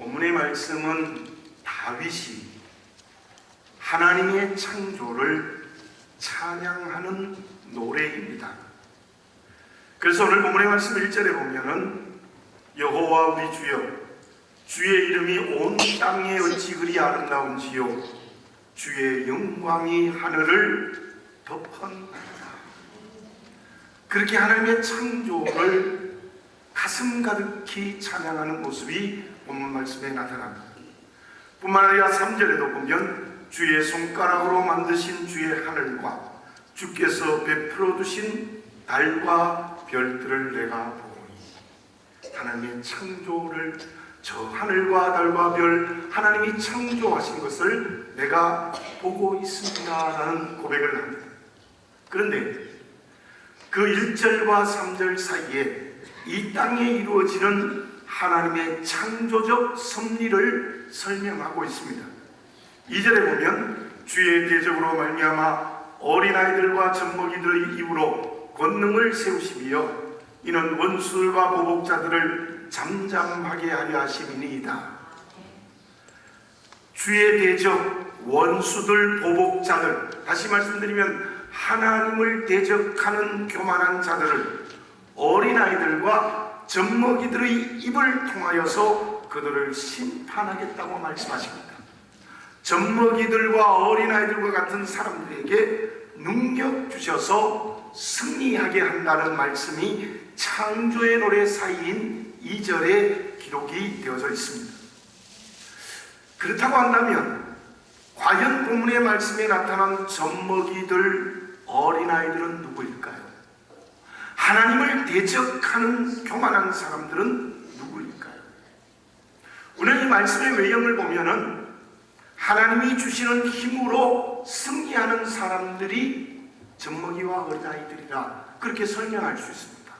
본문의 말씀은 다윗이 하나님의 창조를 찬양하는 노래입니다. 그래서 오늘 본문의 말씀 1절에 보면은 여호와 우리 주여, 주의 이름이 온 땅에 어찌 그리 아름다운지요, 주의 영광이 하늘을 덮었나이다. 그렇게 하나님의 창조를 가슴 가득히 찬양하는 모습이 본문 말씀에 나타납니다. 뿐만 아니라 3절에도 보면 주의 손가락으로 만드신 주의 하늘과 주께서 베풀어 두신 달과 별들을 내가 보니, 하나님의 창조를, 저 하늘과 달과 별, 하나님이 창조하신 것을 내가 보고 있습니다 라는 고백을 합니다. 그런데 그 1절과 3절 사이에 이 땅에 이루어지는 하나님의 창조적 섭리를 설명하고 있습니다. 2절에 보면 주의 대적으로 말미암아 어린아이들과 젖먹이들의 입으로 권능을 세우시며 이는 원수들과 보복자들을 잠잠하게 하려 하심이니이다. 주의 대적, 원수들, 보복자들, 다시 말씀드리면 하나님을 대적하는 교만한 자들을 어린아이들과 젖먹이들의 입을 통하여서 그들을 심판하겠다고 말씀하십니다. 젖먹이들과 어린아이들과 같은 사람들에게 능력 주셔서 승리하게 한다는 말씀이 창조의 노래 사이인 2절에 기록이 되어져 있습니다. 그렇다고 한다면 과연 본문의 말씀에 나타난 젖먹이들, 어린아이들은 누구일까요? 하나님을 대적하는 교만한 사람들은 누구일까요? 오늘 이 말씀의 외형을 보면은 하나님이 주시는 힘으로 승리하는 사람들이 젖먹이와 어린아이들이라 그렇게 설명할 수 있습니다.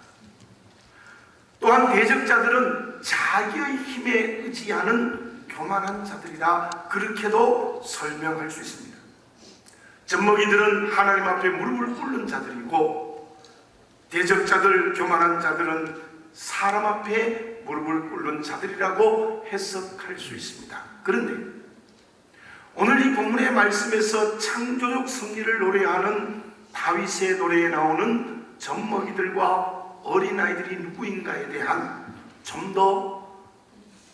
또한 대적자들은 자기의 힘에 의지하는 교만한 자들이라 그렇게도 설명할 수 있습니다. 젖먹이들은 하나님 앞에 무릎을 꿇는 자들이고, 대적자들, 교만한 자들은 사람 앞에 무릎을 꿇는 자들이라고 해석할 수 있습니다. 그런데 오늘 이 본문의 말씀에서 창조적 승리를 노래하는 다윗의 노래에 나오는 젖먹이들과 어린아이들이 누구인가에 대한 좀 더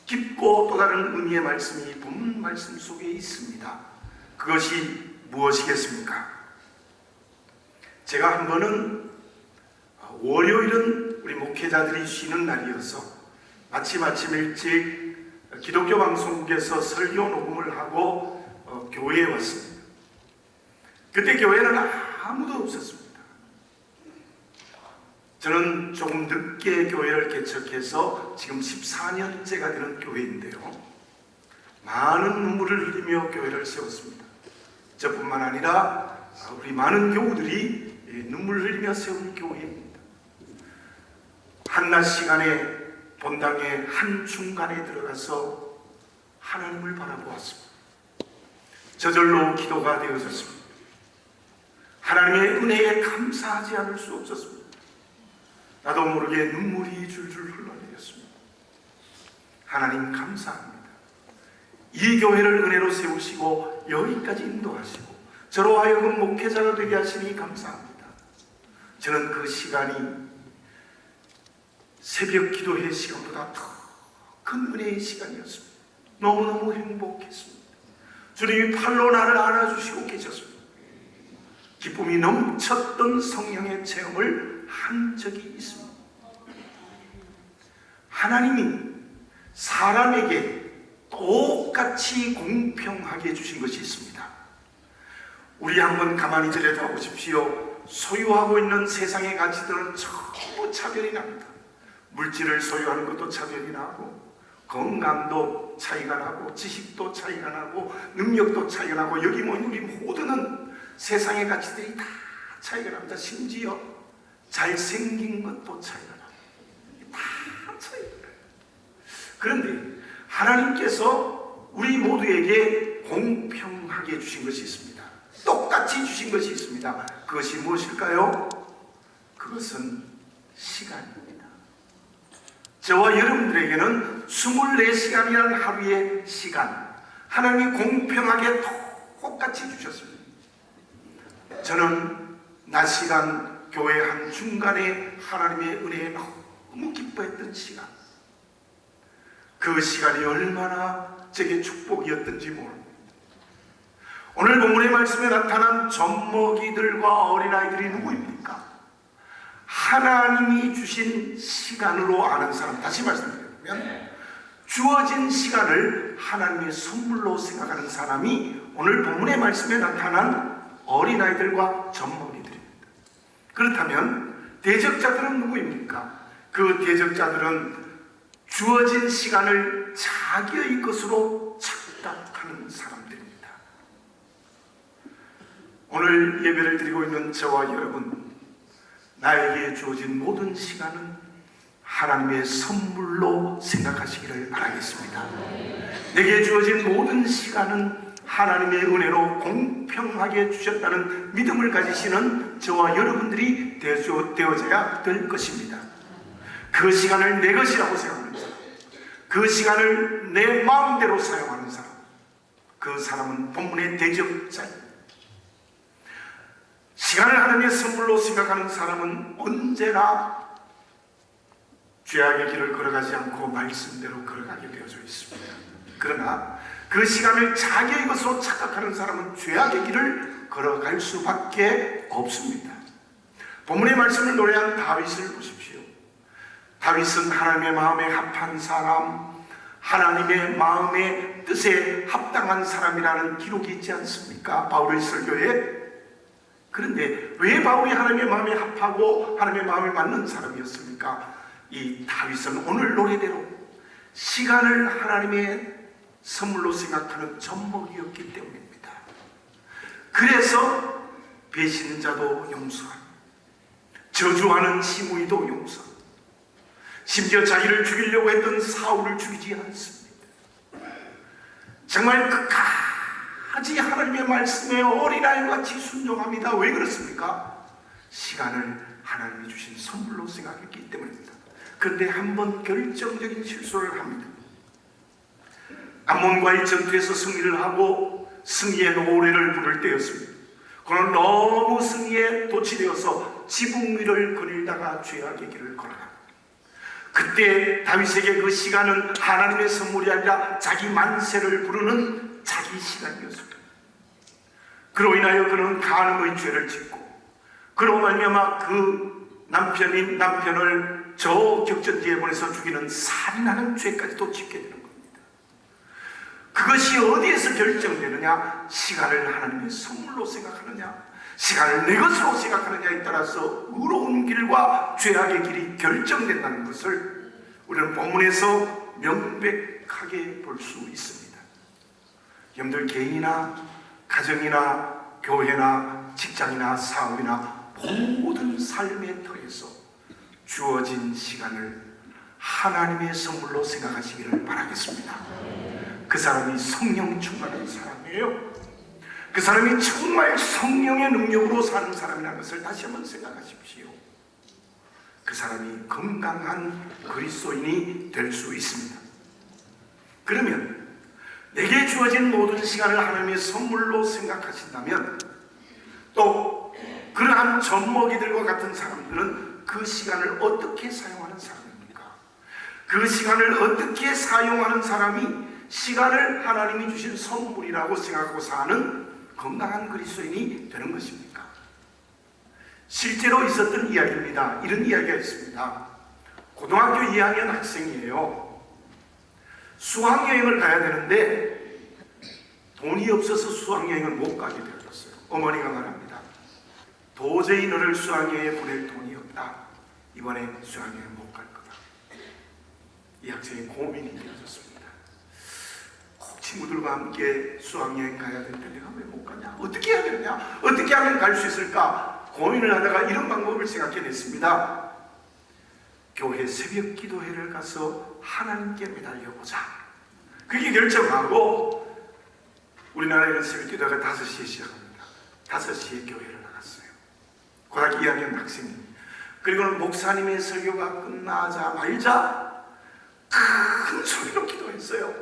깊고 또 다른 의미의 말씀이 본문 말씀 속에 있습니다. 그것이 무엇이겠습니까? 제가 한 번은 월요일은 우리 목회자들이 쉬는 날이어서 아침 일찍 기독교 방송국에서 설교 녹음을 하고 교회에 왔습니다. 그때 교회는 아무도 없었습니다. 저는 조금 늦게 교회를 개척해서 지금 14년째가 되는 교회인데요, 많은 눈물을 흘리며 교회를 세웠습니다. 저뿐만 아니라 우리 많은 교우들이 눈물을 흘리며 세운 교회입니다. 한낮 시간에 본당의 한 중간에 들어가서 하나님을 바라보았습니다. 저절로 기도가 되어졌습니다. 하나님의 은혜에 감사하지 않을 수 없었습니다. 나도 모르게 눈물이 줄줄 흘러내렸습니다. 하나님 감사합니다. 이 교회를 은혜로 세우시고 여기까지 인도하시고 저로 하여금 목회자가 되게 하시니 감사합니다. 저는 그 시간이 새벽 기도의 시간보다 더 큰 은혜의 시간이었습니다. 너무너무 행복했습니다. 주님이 팔로 나를 안아주시고 계셨습니다. 기쁨이 넘쳤던 성령의 체험을 한 적이 있습니다. 하나님이 사람에게 똑같이 공평하게 주신 것이 있습니다. 우리 한번 가만히 들여다보십시오. 소유하고 있는 세상의 가치들은 전부 차별이 납니다. 물질을 소유하는 것도 차별이 나고, 건강도 차이가 나고, 지식도 차이가 나고, 능력도 차이가 나고, 여기 모인 우리 모두는 세상의 가치들이 다 차이가 납니다. 심지어 잘생긴 것도 차이가 납니다. 다 차이가 나요. 그런데 하나님께서 우리 모두에게 공평하게 주신 것이 있습니다. 똑같이 주신 것이 있습니다. 그것이 무엇일까요? 그것은 시간입니다. 저와 여러분들에게는 24시간이라는 하루의 시간, 하나님이 공평하게 똑같이 주셨습니다. 저는 낮 시간 교회 한 중간에 하나님의 은혜에 너무 기뻐했던 시간, 그 시간이 얼마나 제게 축복이었던지 모릅니다. 오늘 본문의 말씀에 나타난 젖먹이들과 어린아이들이 누구입니까? 하나님이 주신 시간으로 아는 사람. 다시 말씀드리면 주어진 시간을 하나님의 선물로 생각하는 사람이 오늘 본문의 말씀에 나타난 어린아이들과 젖먹이들입니다. 그렇다면 대적자들은 누구입니까? 그 대적자들은 주어진 시간을 자기의 것으로 착각하는 사람들입니다. 오늘 예배를 드리고 있는 저와 여러분, 나에게 주어진 모든 시간은 하나님의 선물로 생각하시기를 바라겠습니다. 내게 주어진 모든 시간은 하나님의 은혜로 공평하게 주셨다는 믿음을 가지시는 저와 여러분들이 되어져야 될 것입니다. 그 시간을 내 것이라고 생각하는 사람, 그 시간을 내 마음대로 사용하는 사람, 그 사람은 본문의 대적자입니다. 시간을 하나님의 선물로 생각하는 사람은 언제나 죄악의 길을 걸어가지 않고 말씀대로 걸어가게 되어져 있습니다. 그러나 그 시간을 자기의 것으로 착각하는 사람은 죄악의 길을 걸어갈 수밖에 없습니다. 본문의 말씀을 노래한 다윗을 보십시오. 다윗은 하나님의 마음에 합한 사람, 하나님의 마음의 뜻에 합당한 사람이라는 기록이 있지 않습니까? 바울의 설교에. 그런데 왜 바울이 하나님의 마음에 합하고 하나님의 마음에 맞는 사람이었습니까? 이 다윗은 오늘 노래대로 시간을 하나님의 선물로 생각하는 젖먹이였기 때문입니다. 그래서 배신자도 용서하고 저주하는 시므이도 용서하고 심지어 자기를 죽이려고 했던 사울을 죽이지 않습니다. 정말 끝까지 하나님의 말씀에 어린아이같이 순종합니다. 왜 그렇습니까? 시간을 하나님이 주신 선물로 생각했기 때문입니다. 그런데 한번 결정적인 실수를 합니다. 암몬과의 전투에서 승리를 하고 승리의 노래를 부를 때였습니다. 그러나 너무 승리에 도취되어서 지붕 위를 거닐다가 죄악의 길을 걸어갑니다. 그때 다윗에게 그 시간은 하나님의 선물이 아니라 자기 만세를 부르는 자기 시간이었습니다. 그로 인하여 그는 간음의 죄를 짓고, 그로 말미암아 그 남편을 저 격전지에 보내서 죽이는 살인하는 죄까지도 짓게 되는 겁니다. 그것이 어디에서 결정되느냐? 시간을 하나님의 선물로 생각하느냐, 시간을 내 것으로 생각하느냐에 따라서 의로운 길과 죄악의 길이 결정된다는 것을 우리는 본문에서 명백하게 볼 수 있습니다. 여러분들 개인이나 가정이나 교회나 직장이나 사업이나 모든 삶의 터에서 주어진 시간을 하나님의 선물로 생각하시기를 바라겠습니다. 그 사람이 성령 충만한 사람이에요. 그 사람이 정말 성령의 능력으로 사는 사람이라는 것을 다시 한번 생각하십시오. 그 사람이 건강한 그리스도인이 될 수 있습니다. 그러면 내게 주어진 모든 시간을 하나님의 선물로 생각하신다면, 또 그러한 젖먹이들과 같은 사람들은 그 시간을 어떻게 사용하는 사람입니까? 그 시간을 어떻게 사용하는 사람이 시간을 하나님이 주신 선물이라고 생각하고 사는 건강한 그리스도인이 되는 것입니까? 실제로 있었던 이야기입니다. 이런 이야기가 있습니다. 고등학교 2학년 학생이에요. 수학여행을 가야 되는데 돈이 없어서 수학여행을 못 가게 되었어요. 어머니가 말합니다. 도저히 너를 수학여행에 보낼 돈이 없다. 이번에 수학여행 못 갈 거다. 이 학생이 고민이 되어졌습니다. 친구들과 함께 수학여행 가야 되는데 내가 왜 못 가냐? 어떻게 해야 되느냐? 어떻게 하면 갈 수 있을까? 고민을 하다가 이런 방법을 생각해냈습니다. 교회 새벽 기도회를 가서 하나님께 매달려보자. 그렇게 결정하고, 우리나라에는 새벽 기도회가 5시에 시작합니다. 5시에 교회를 나갔어요. 고등학교 2학년 학생이. 그리고는 목사님의 설교가 끝나자마자 큰 소리로 기도했어요.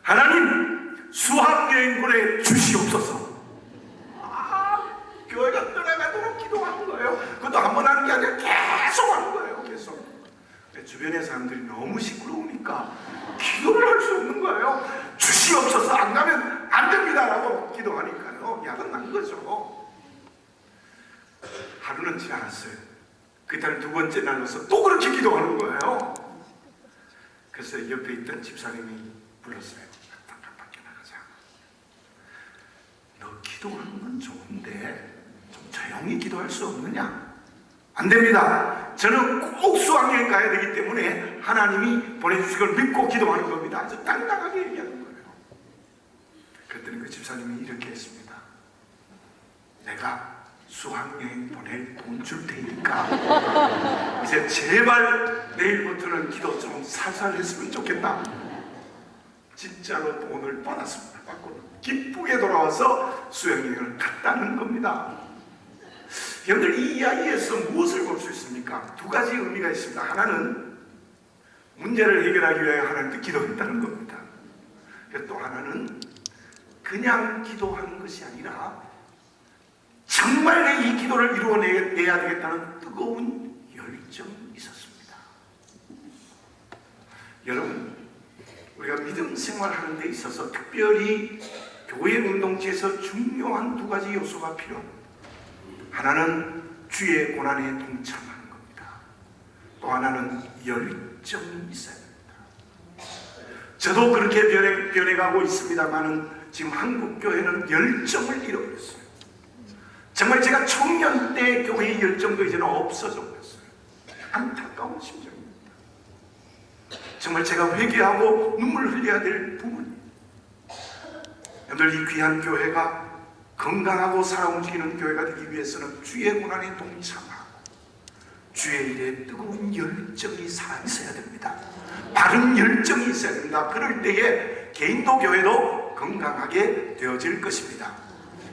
하나님, 수학여행 보내 주시옵소서. 교회가 떠나가도록 기도하는 거예요. 그것도 한 번 하는 게 아니라 계속 하는 거예요. 계속. 주변의 사람들이 너무 시끄러우니까 기도를 할 수 없는 거예요. 주시옵소서, 안 가면 안 됩니다 라고 기도하니까요, 야단 난 거죠. 하루는 지나갔어요. 그달 두 번째 날로서 또 그렇게 기도하는 거예요. 그래서 옆에 있던 집사님이 불렀어요. 밖에 나가자. 너 기도하는 건 좋은데 좀 조용히 기도할 수 없느냐? 안 됩니다. 저는 꼭 수학여행 가야 되기 때문에 하나님이 보내주신 걸 믿고 기도하는 겁니다. 아주 당당하게 얘기하는 거예요. 그랬더니 그 집사님이 이렇게 했습니다. 내가 수학여행 보낼 돈 줄 테니까 이제 제발 내일부터는 기도 좀 살살 했으면 좋겠다. 진짜로 돈을 받았습니다. 받고 기쁘게 돌아와서 수학여행을 갔다는 겁니다. 여러분들, 이 이야기에서 무엇을 볼 수 있습니까? 두 가지 의미가 있습니다. 하나는 문제를 해결하기 위하여 하나님께 기도했다는 겁니다. 또 하나는 그냥 기도하는 것이 아니라 정말 내 이 기도를 이루어내야 되겠다는 뜨거운 열정이 있었습니다. 여러분, 우리가 믿음 생활하는 데 있어서 특별히 교회 공동체에서 중요한 두 가지 요소가 필요합니다. 하나는 주의 고난에 동참하는 겁니다. 또 하나는 열정이 있어야 됩니다. 저도 그렇게 변해가고 있습니다만은 지금 한국 교회는 열정을 잃어버렸어요. 정말 제가 청년 때 교회의 열정도 이제는 없어져 버렸어요. 안타까운 심정입니다. 정말 제가 회개하고 눈물 흘려야 될 부분입니다. 여러분들, 이 귀한 교회가 건강하고 살아 움직이는 교회가 되기 위해서는 주의 고난에 동참하고 주의 일에 뜨거운 열정이 살아있어야 됩니다. 바른 열정이 있어야 됩니다. 그럴 때에 개인도 교회도 건강하게 되어질 것입니다.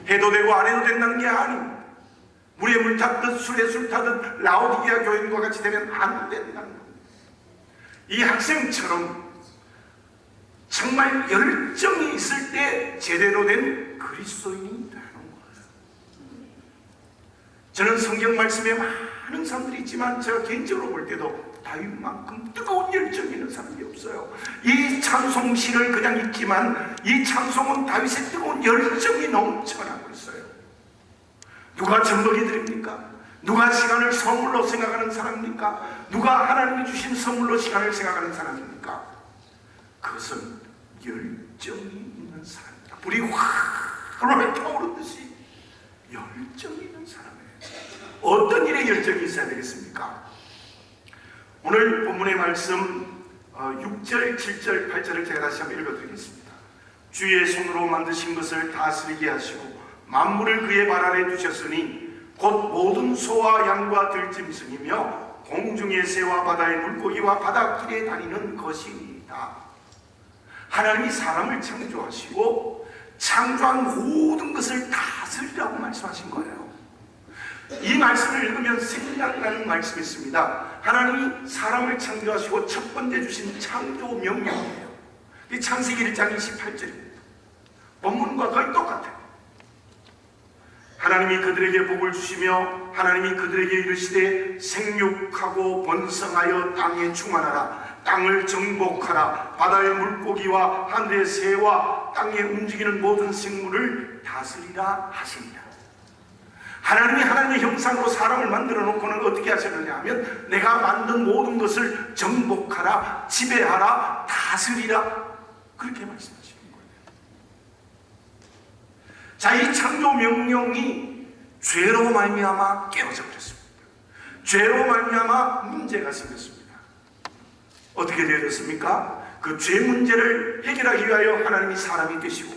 해도 되고 안 해도 된다는 게 아닙니다. 물에 물 탔듯 술에 술 타듯 라오디게아 교인과 같이 되면 안 된다는 겁니다. 이 학생처럼 정말 열정이 있을 때 제대로 된 그리스도인이 되는 거예요. 저는 성경 말씀에 많은 사람들이 있지만 제가 개인적으로 볼 때도 다윗만큼 뜨거운 열정이 있는 사람이 없어요. 이 찬송시를 그냥 읽지만 이 찬송은 다윗의 뜨거운 열정이 넘쳐나고 있어요. 누가 전복이 드립니까? 누가 시간을 선물로 생각하는 사람입니까? 누가 하나님이 주신 선물로 시간을 생각하는 사람입니까? 그것은 열정이 있는 사람입니다. 불이 확 타오르듯이 열정이 있는 사람이에요. 어떤 일에 열정이 있어야 되겠습니까? 오늘 본문의 말씀 6절, 7절, 8절을 제가 다시 한번 읽어드리겠습니다. 주의 손으로 만드신 것을 다스리게 하시고 만물을 그의 발 아래 두셨으니 곧 모든 소와 양과 들짐승이며 공중의 새와 바다의 물고기와 바닷길에 다니는 것이니이다. 하나님이 사람을 창조하시고 창조한 모든 것을 다스리라고 말씀하신 거예요. 이 말씀을 읽으면 생각나는 말씀이 있습니다. 하나님이 사람을 창조하시고 첫 번째 주신 창조 명령이에요. 이 창세기 1장 28절입니다. 본문과 거의 똑같아요. 하나님이 그들에게 복을 주시며 하나님이 그들에게 이르시되 생육하고 번성하여 땅에 충만하라. 땅을 정복하라. 바다의 물고기와 하늘의 새와 땅에 움직이는 모든 생물을 다스리라 하시니라. 하나님이 하나님의 형상으로 사람을 만들어 놓고는 어떻게 하셨느냐 하면 내가 만든 모든 것을 정복하라, 지배하라, 다스리라, 그렇게 말씀하시는 거예요. 자, 이 창조 명령이 죄로 말미암아 깨어져 버렸습니다. 죄로 말미암아 문제가 생겼습니다. 어떻게 되었습니까? 그 죄 문제를 해결하기 위하여 하나님이 사람이 되시고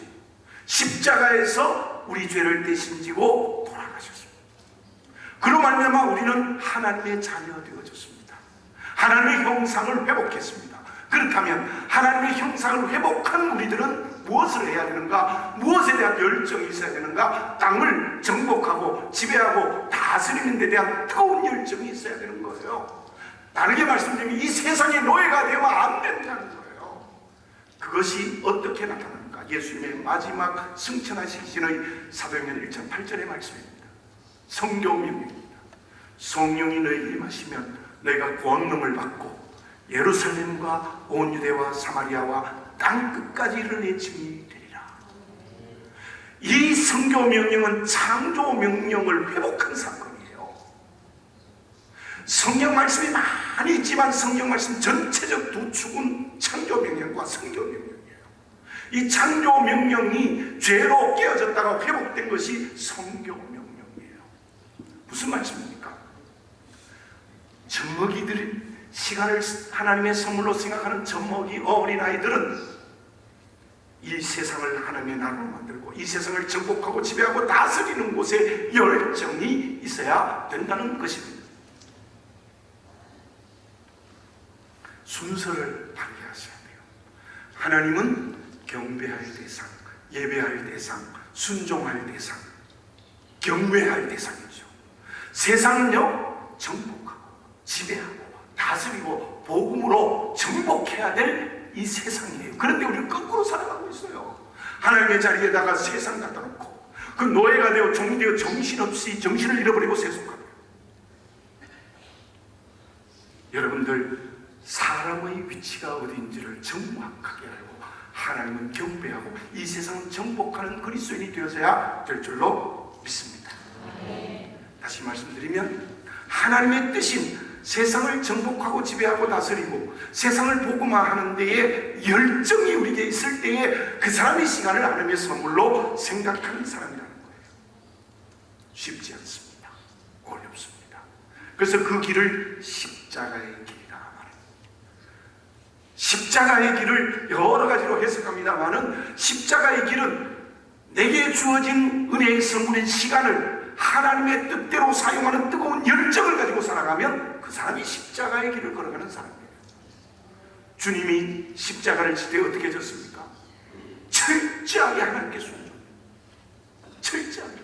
십자가에서 우리 죄를 대신 지고 돌아가셨습니다. 그로 말미암아 우리는 하나님의 자녀 되어졌습니다. 하나님의 형상을 회복했습니다. 그렇다면 하나님의 형상을 회복한 우리들은 무엇을 해야 되는가? 무엇에 대한 열정이 있어야 되는가? 땅을 정복하고 지배하고 다스리는 데 대한 뜨거운 열정이 있어야 되는 거예요. 다르게 말씀드리면 이 세상의 노예가 되면 안 된다는 거예요. 그것이 어떻게 나타납니까? 예수님의 마지막 승천하시기 전의 사도행전 1장 8절의 말씀입니다. 성교 명령입니다. 성령이 너희에게 임하시면 너희가 권능을 받고 예루살렘과 온 유대와 사마리아와 땅 끝까지 이르러 내 증인이 되리라. 이 성교 명령은 창조 명령을 회복한 사건이에요. 성경 말씀이 많이 있지만 성경 말씀 전체적 두 축은 창조 명령과 성교 명령이에요. 이 창조 명령이 죄로 깨어졌다가 회복된 것이 성교 명령이에요. 무슨 말씀입니까? 젖먹이들은 시간을 하나님의 선물로 생각하는 젖먹이 어린아이들은 이 세상을 하나님의 나라로 만들고 이 세상을 정복하고 지배하고 다스리는 곳에 열정이 있어야 된다는 것입니다. 순서를 다르게 하셔야 돼요. 하나님은 경배할 대상, 예배할 대상, 순종할 대상, 경외할 대상이죠. 세상은요, 정복하고 지배하고 다스리고 복음으로 정복해야 될 이 세상이에요. 그런데 우리는 거꾸로 살아가고 있어요. 하나님의 자리에다가 세상 갖다 놓고 그 노예가 되어 종이 되어 정신없이 정신을 잃어버리고 세속하고. 여러분들 사람의 위치가 어디인지를 정확하게 알고 하나님은 경배하고 이 세상은 정복하는 그리스도인이 되어서야 될 줄로 믿습니다. 다시 말씀드리면 하나님의 뜻인 세상을 정복하고 지배하고 다스리고 세상을 복음화하는 데에 열정이 우리에게 있을 때에 그 사람의 시간을 하나님의 선물로 생각하는 사람이라는 거예요. 쉽지 않습니다. 어렵습니다. 그래서 그 길을 십자가의 길이라 말합니다. 십자가의 길을 여러 가지로 해석합니다마는 십자가의 길은 내게 주어진 은혜의 선물인 시간을 하나님의 뜻대로 사용하는 뜨거운 열정을 가지고 살아가면 그 사람이 십자가의 길을 걸어가는 사람이에요. 주님이 십자가를 질 때 어떻게 졌습니까? 철저하게 하나님께 순종. 철저하게.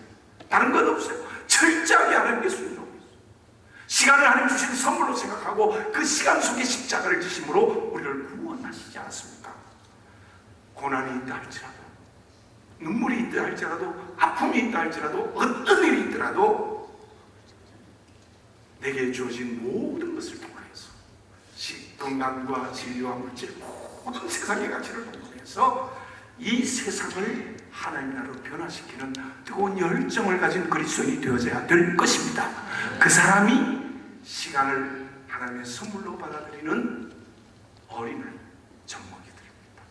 다른 건 없어요. 철저하게 하나님께 순종했어요. 시간을 하나님 주신 선물로 생각하고 그 시간 속에 십자가를 지심으로 우리를 구원하시지 않았습니까? 고난이 있다 할지라도 눈물이 있다 할지라도 아픔이 있다 할지라도 어떤 일이 있더라도 내게 주어진 모든 것을 통하여서 건강과 진리와 물질 모든 세상의 가치를 통해서 이 세상을 하나님 나라로 변화시키는 뜨거운 열정을 가진 그리스도인이 되어져야 될 것입니다. 그 사람이 시간을 하나님의 선물로 받아들이는 어린아이 젖먹이들입니다.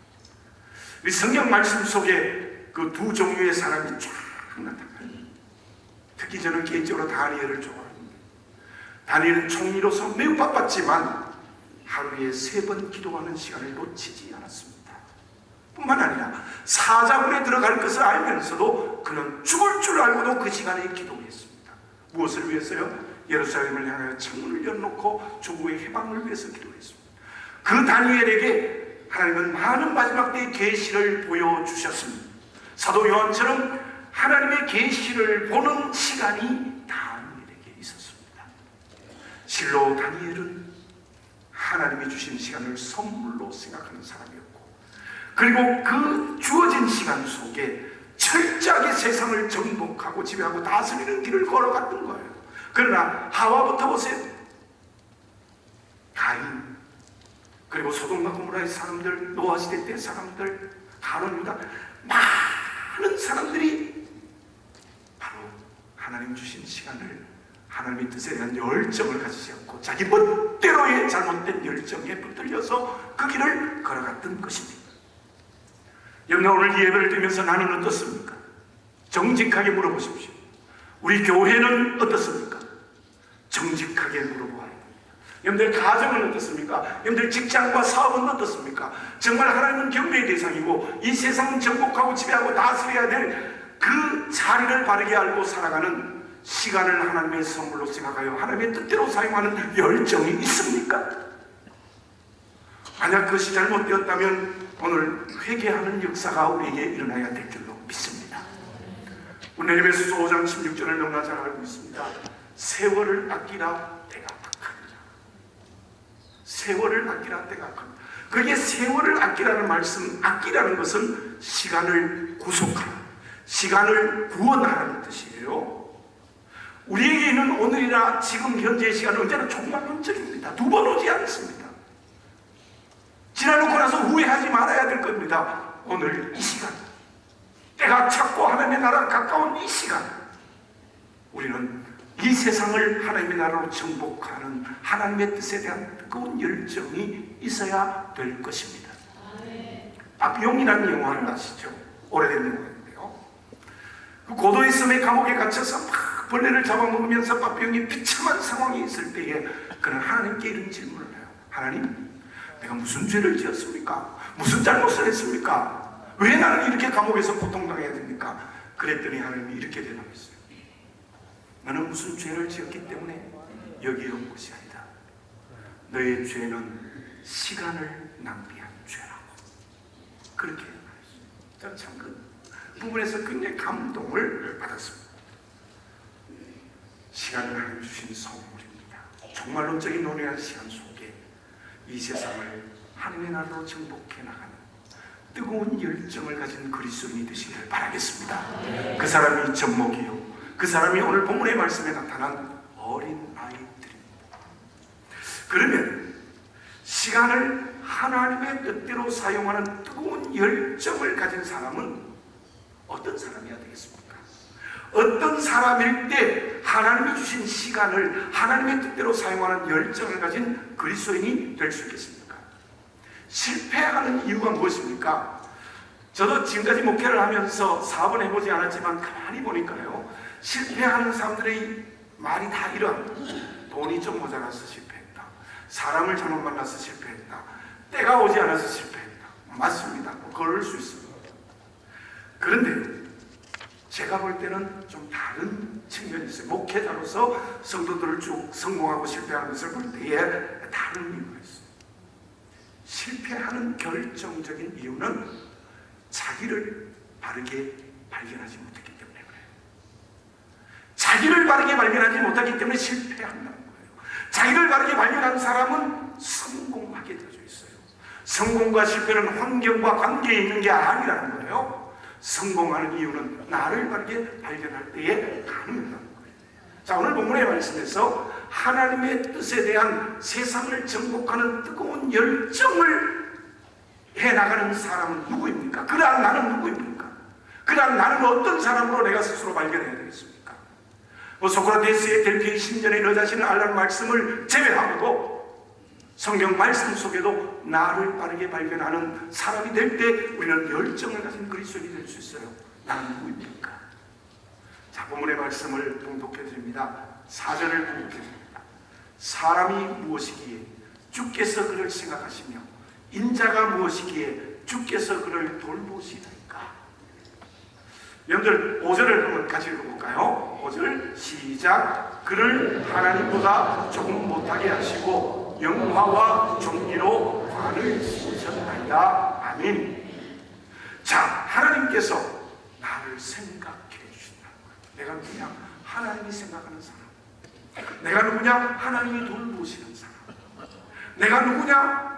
이 성경 말씀 속에 그 두 종류의 사람이 쫙 나타나요. 특히 저는 개인적으로 다니엘을 좋아합니다. 다니엘은 총리로서 매우 바빴지만 하루에 3번 기도하는 시간을 놓치지 않았습니다. 뿐만 아니라 사자굴에 들어갈 것을 알면서도 그는 죽을 줄 알고도 그 시간에 기도했습니다. 무엇을 위해서요? 예루살렘을 향하여 창문을 열어놓고 조국의 해방을 위해서 기도했습니다. 그 다니엘에게 하나님은 많은 마지막 때의 계시를 보여주셨습니다. 사도 요한처럼 하나님의 계시를 보는 시간이 다니엘에게 있었습니다. 실로 다니엘은 하나님이 주신 시간을 선물로 생각하는 사람이었고, 그리고 그 주어진 시간 속에 철저하게 세상을 정복하고 지배하고 다스리는 길을 걸어갔던 거예요. 그러나 하와부터 보세요. 가인, 그리고 소돔과 고모라의 사람들, 노아 시대 때 사람들, 가론 유다, 많은 사람들이 바로 하나님 주신 시간을 하나님의 뜻에 대한 열정을 가지지 않고 자기 멋대로의 잘못된 열정에 붙들려서 그 길을 걸어갔던 것입니다. 여러분, 오늘 이 예배를 드리면서 나는 어떻습니까? 정직하게 물어보십시오. 우리 교회는 어떻습니까? 정직하게 물어보아야 합니다. 여러분들 가정은 어떻습니까? 여러분들 직장과 사업은 어떻습니까? 정말 하나님은 경배의 대상이고 이 세상은 정복하고 지배하고 다스려야 될 그 자리를 바르게 알고 살아가는 시간을 하나님의 선물로 생각하여 하나님의 뜻대로 사용하는 열정이 있습니까? 만약 그것이 잘못되었다면 오늘 회개하는 역사가 우리에게 일어나야 될 줄로 믿습니다. 오늘 에베소서 5장 16절을 너무나 잘 알고 있습니다. 세월을 아끼라 때가 박합니다. 세월을 아끼라는 때가 큽니다. 그게 세월을 아끼라는 말씀, 아끼라는 것은 시간을 구속하라, 시간을 구원하라는 뜻이에요. 우리에게 있는 오늘이나 지금 현재의 시간은 언제나 종말론적입니다. 두 번 오지 않습니다. 지나놓고 나서 후회하지 말아야 될 겁니다. 오늘 이 시간, 때가 찼고 하나님의 나라가 가까운 이 시간, 우리는 이 세상을 하나님의 나라로 정복하는 하나님의 뜻에 대한 뜨거운 열정이 있어야 될 것입니다. 박용이라는 영화를 아시죠? 오래된 영화인데요. 그 고도의 섬의 감옥에 갇혀서 막 벌레를 잡아먹으면서 박용이 비참한 상황이 있을 때에 그는 하나님께 이런 질문을 해요. 하나님, 내가 무슨 죄를 지었습니까? 무슨 잘못을 했습니까? 왜 나는 이렇게 감옥에서 고통당해야 됩니까? 그랬더니 하나님이 이렇게 대답했어요. 너는 무슨 죄를 지었기 때문에 여기에 온 것이 아니다. 너의 죄는 시간을 낭비한 죄라고. 그렇게 말했어요. 저는 참 그 부분에서 굉장히 감동을 받았습니다. 시간을 하나님 주신 선물입니다. 종말론적인 논의하는 시간 속에 이 세상을 하나님의 나라로 정복해 나가는 뜨거운 열정을 가진 그리스도인이 되시기를 바라겠습니다. 그 사람이 젖먹이요, 그 사람이 오늘 본문의 말씀에 나타난 어린 아이들입니다. 그러면 시간을 하나님의 뜻대로 사용하는 뜨거운 열정을 가진 사람은 어떤 사람이어야 되겠습니까? 어떤 사람일 때 하나님이 주신 시간을 하나님의 뜻대로 사용하는 열정을 가진 그리스도인이 될 수 있겠습니까? 실패하는 이유가 무엇입니까? 저도 지금까지 목회를 하면서 사업은 해보지 않았지만 가만히 보니까요, 실패하는 사람들의 말이 다 이런: 돈이 좀 모자라서 실패했다, 사람을 잘못 만나서 실패했다, 때가 오지 않아서 실패했다. 맞습니다. 그럴 수 있습니다. 그런데 제가 볼 때는 좀 다른 측면이 있어요. 목회자로서 성도들을 쭉 성공하고 실패하는 것을 볼 때에 다른 이유가 있어요. 실패하는 결정적인 이유는 자기를 바르게 발견하지 못했기 때문에 그래요. 자기를 바르게 발견하지 못하기 때문에 실패한다는 거예요. 자기를 바르게 발견한 사람은 성공하게 되어져 있어요. 성공과 실패는 환경과 관계에 있는 게 아니라는 거예요. 성공하는 이유는 나를 바르게 발견할 때에 가능하다는 거예요. 자, 오늘 본문의 말씀에서 하나님의 뜻에 대한 세상을 정복하는 뜨거운 열정을 해나가는 사람은 누구입니까? 그러한 나는 누구입니까? 그러한 나는 어떤 사람으로 내가 스스로 발견해야 되겠습니까? 소크라테스의 델피의 신전에 너 자신을 알라는 말씀을 제외하고 성경 말씀 속에도 나를 빠르게 발견하는 사람이 될 때 우리는 열정을 가진 그리스도인이 될 수 있어요. 나는 누구입니까? 자, 본문의 말씀을 봉독해 드립니다. 4절을 봉독해 드립니다. 사람이 무엇이기에 주께서 그를 생각하시며 인자가 무엇이기에 주께서 그를 돌보시나이까. 여러분들 5절을 한번 같이 읽어볼까요? 5절 시작. 그를 하나님보다 조금 못하게 하시고 영화와 존귀로 관을 씌우셨나이다. 아멘. 자, 하나님께서 나를 생각해 주신다는 거예요. 내가 누구냐? 하나님이 생각하는 사람. 내가 누구냐? 하나님이 돌보시는 사람. 내가 누구냐?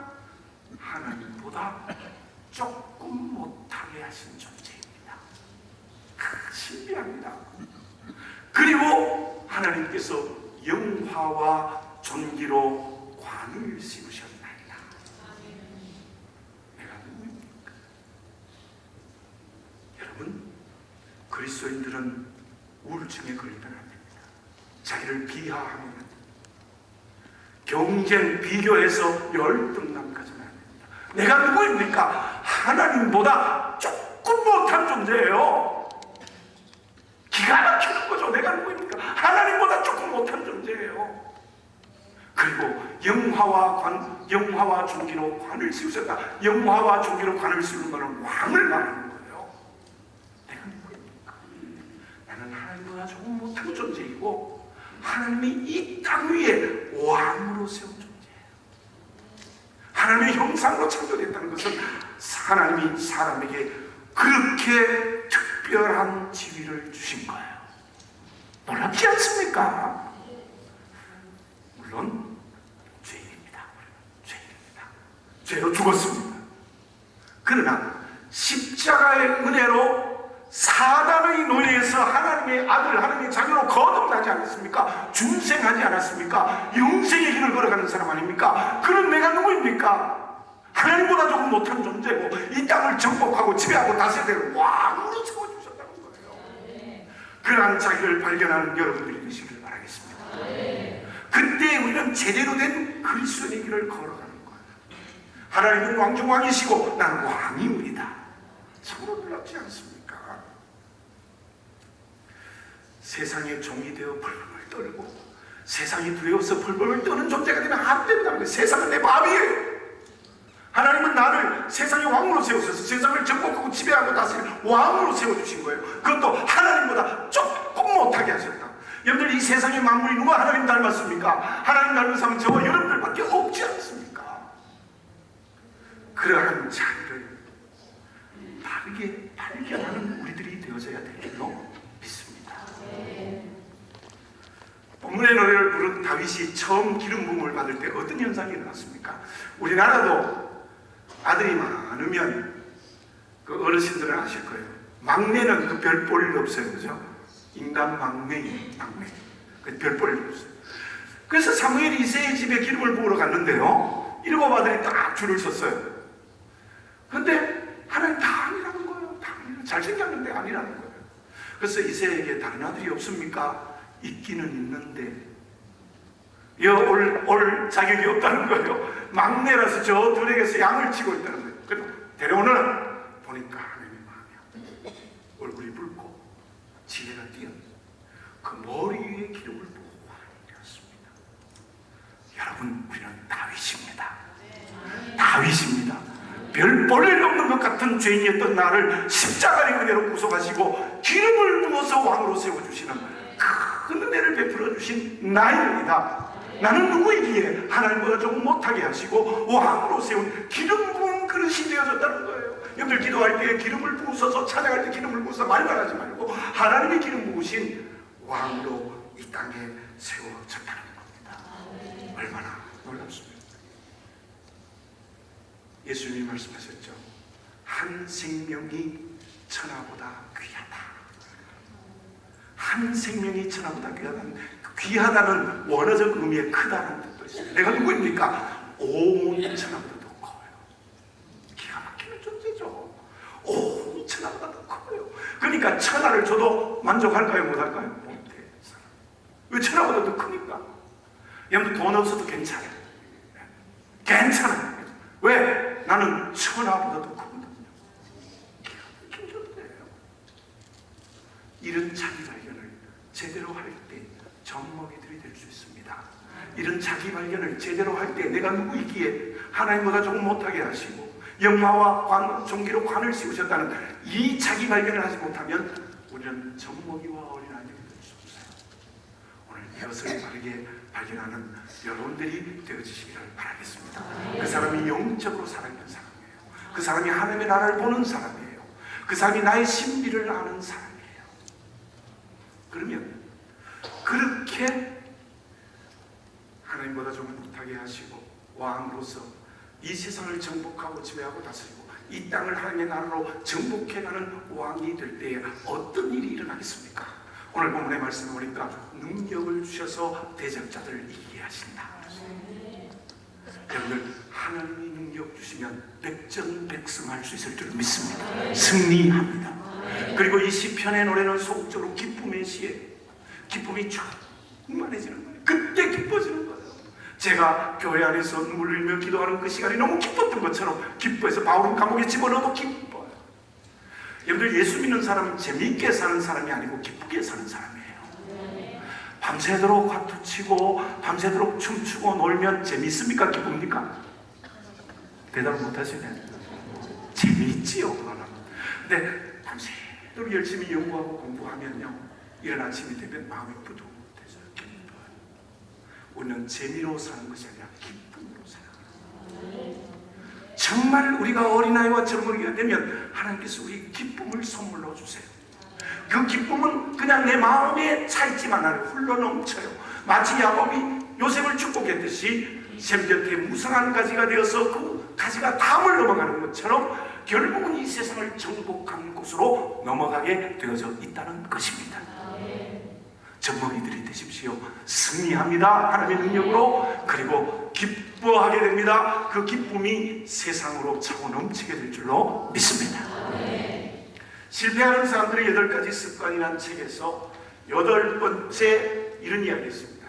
하나님보다 조금 못하게 하신 존재입니다. 신비합니다. 그리고 하나님께서 영화와 존귀로 관을 씌우셨나이다. 내가 누구입니까? 여러분, 그리스도인들은 우울증에 걸리면 안 됩니다. 자기를 비하하면 안 됩니다. 경쟁, 비교해서 열등감 가지면 안 됩니다. 내가 누구입니까? 하나님보다 조금 못한 존재예요. 기가 막히는 거죠. 내가 누구입니까? 하나님보다 조금 못한 존재예요. 그리고 영화와 존귀로 관을 씌우셨다. 영화와 존귀로 관을 씌우는 것은 왕을 말하는 거예요. 내가 누구입니까? 나는 하나님보다 조금 못한 존재이고 하나님이 이 땅 위에 왕으로 세운 존재예요. 하나님의 형상으로 창조됐다는 것은 하나님이 사람에게 그렇게 특별한 지위를 주신 거예요. 놀랍지 않습니까? 물론 죄인입니다. 죄로 죽었습니다. 그러나 십자가의 은혜로 사단의 노예에서 하나님의 아들, 하나님의 자녀로 거듭나지 않았습니까? 중생하지 않았습니까? 영생의 길을 걸어가는 사람 아닙니까? 그런 내가 누구입니까? 하나님보다 조금 못한 존재고 이 땅을 정복하고 지배하고 다스려야 될 왕으로 세워주셨다는 거예요. 그러한 자기를 발견하는 여러분들이 되시길 바라겠습니다. 그때 우리는 제대로 된 그리스도의 길을 걸어가는 거예요. 하나님은 왕중왕이시고 나는 왕이옵니다. 참으로 놀랍지 않습니까? 세상의 종이 되어 벌벌 떨고 세상이 두려워서 벌벌 떠는 존재가 되면 안 된다는 거예요. 세상은 내 마음이에요. 하나님은 나를 세상의 왕으로 세우셔서 세상을 정복하고 지배하고 다스리는 왕으로 세워주신 거예요. 그것도 하나님보다 조금 못하게 하셨다. 여러분들, 이 세상의 만물이 누가 하나님 닮았습니까? 하나님 닮은 사람은 저와 여러분들밖에 없지 않습니까? 그러한 자리를 바르게 발견하는 우리들이 되어져야 될 줄로 믿습니다. 본문의 노래를 부른 다윗이 처음 기름 부음을 받을 때 어떤 현상이 일어났습니까? 우리나라도 아들이 많으면 그 어르신들은 아실 거예요. 막내는 그 별 볼 일 없어요. 그죠? 인간 막내예요. 막내. 그 별 볼 일 없어요. 그래서 사무엘이 이새의 집에 기름을 부으러 갔는데요, 7 아들이 딱 줄을 섰어요. 근데 하나님 다 아니라는 거예요. 다 아니라는, 잘생겼는데 아니라는 거예요. 그래서 이새에게 다른 아들이 없습니까? 있기는 있는데 올 자격이 없다는 거예요. 막내라서 저 둘에게서 양을 치고 있다는 거예요. 그래서 데려오는 보니까 하나님의 마음이 얼굴이 붉고 지혜가 띄었 그 머리 위에 기름을 부고 되었습니다. 여러분, 우리는 다윗입니다. 다윗입니다. 별 볼일 없는 것 같은 죄인이었던 나를 십자가의 은혜로 구속하시고 기름을 부어서 왕으로 세워주시는 큰 은혜를 베풀어 주신 나입니다. 나는 누구이기에 하나님보다 조금 못하게 하시고 왕으로 세운 기름 부은 그릇이 되어졌다는 거예요. 여러분들, 기도할 때 기름을 부으셔서, 찬양할 때 기름을 부어서 말만 하지 말고 하나님의 기름 부으신 왕으로 이 땅에 세워졌다는 겁니다. 얼마나 놀랍습니까? 예수님이 말씀하셨죠. 한 생명이 천하보다 귀하다. 한 생명이 천하보다 귀하다는 원어적 의미에 크다는 뜻도 있어요. 내가 누구입니까? 온 천하보다 더 커요. 기가 막히는 존재죠. 온 천하보다 더 커요. 그러니까 천하를 줘도 만족할까요? 못할까요? 못해요. 왜? 천하보다 더 크니까. 여러분, 돈 없어도 괜찮아요. 괜찮아요. 왜? 나는 천하보다 더 크거든요. 기가 막힌 존재예요. 이런 자기 발견을 제대로 할 때 젖먹이들이 될 수 있습니다. 이런 자기 발견을 제대로 할 때 내가 누구이기에 하나님보다 조금 못하게 하시고 영화와 종기로 관을 씌우셨다는 이 자기 발견을 하지 못하면 우리는 젖먹이와 어린아이들이 될 수 없어요. 오늘 이것을 바르게 발견하는 여러분들이 되어주시기를 바라겠습니다. 그 사람이 영적으로 살아있는 사람이에요. 그 사람이 하나님의 나라를 보는 사람이에요. 그 사람이 나의 신비를 아는 사람이에요. 그러면 그렇게 하나님보다 조금 못하게 하시고 왕으로서 이 세상을 정복하고 지배하고 다스리고 이 땅을 하나님의 나라로 정복해가는 왕이 될 때에 어떤 일이 일어나겠습니까? 오늘 본문의 말씀을 보니까 능력을 주셔서 대적자들을 이기게 하신다. 여러분들, 하나님이 능력 주시면 백전백승할 수 있을 줄 믿습니다. 승리합니다. 그리고 이 시편의 노래는 소극적으로 기쁨의 시에 기쁨이 충만해지는 거예요. 그때 기뻐지는 거예요. 제가 교회 안에서 눈물 흘리며 기도하는 그 시간이 너무 기뻤던 것처럼 기뻐해서 바울은 감옥에 집어넣어도 기뻐요. 여러분들, 예수 믿는 사람은 재미있게 사는 사람이 아니고 기쁘게 사는 사람이에요. 밤새도록 화투치고 밤새도록 춤추고 놀면 재미있습니까? 기쁩니까? 대답을 못하시네. 재미있지요. 그거는. 근데 밤새도록 열심히 연구하고 공부하면요, 이른 아침이 되면 마음이 뿌듯해서 기뻐요. 우리는 재미로 사는 것이 아니라 기쁨으로 살아가는. 정말 우리가 어린아이와 젊은이가 되면 하나님께서 우리 기쁨을 선물로 주세요. 그 기쁨은 그냥 내 마음에 차있지만 않아요. 흘러넘쳐요. 마치 야곱이 요셉을 축복했듯이 샘 곁에 무성한 가지가 되어서 그 가지가 담을 넘어가는 것처럼 결국은 이 세상을 정복한 곳으로 넘어가게 되어져 있다는 것입니다. 젖먹이들이 되십시오. 승리합니다. 하나님의 능력으로. 그리고 기뻐하게 됩니다. 그 기쁨이 세상으로 차고 넘치게 될 줄로 믿습니다. 실패하는 사람들의 8가지 습관이라는 책에서 8번째 이런 이야기를 했습니다.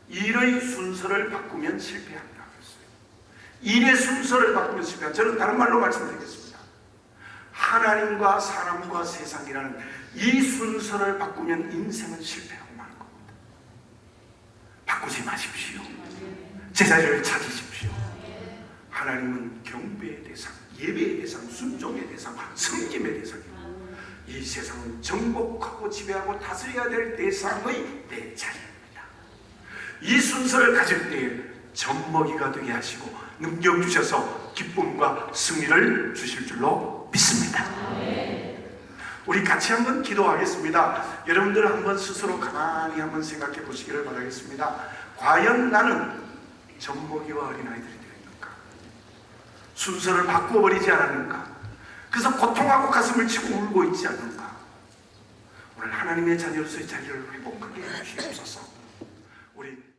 일의 순서를 바꾸면 실패한다. 일의 순서를 바꾸면 실패한다. 저는 다른 말로 말씀드리겠습니다. 하나님과 사람과 세상이라는 이 순서를 바꾸면 인생은 실패하고 마는 겁니다. 바꾸지 마십시오. 제자리를 찾으십시오. 하나님은 경배의 대상, 예배의 대상, 순종의 대상, 섬김의 대상입니다. 이 세상은 정복하고 지배하고 다스려야 될 대상의 내 자리입니다. 이 순서를 가질 때에 젖먹이가 되게 하시고 능력 주셔서 기쁨과 승리를 주실 줄로 믿습니다. 우리 같이 한번 기도하겠습니다. 여러분들 한번 스스로 가만히 한번 생각해 보시기를 바라겠습니다. 과연 나는 젖먹이와 어린아이들이 되었는가? 순서를 바꾸어버리지 않았는가? 그래서 고통하고 가슴을 치고 울고 있지 않는가? 오늘 하나님의 자녀로서의 자리를 회복하게 해주시옵소서. 우리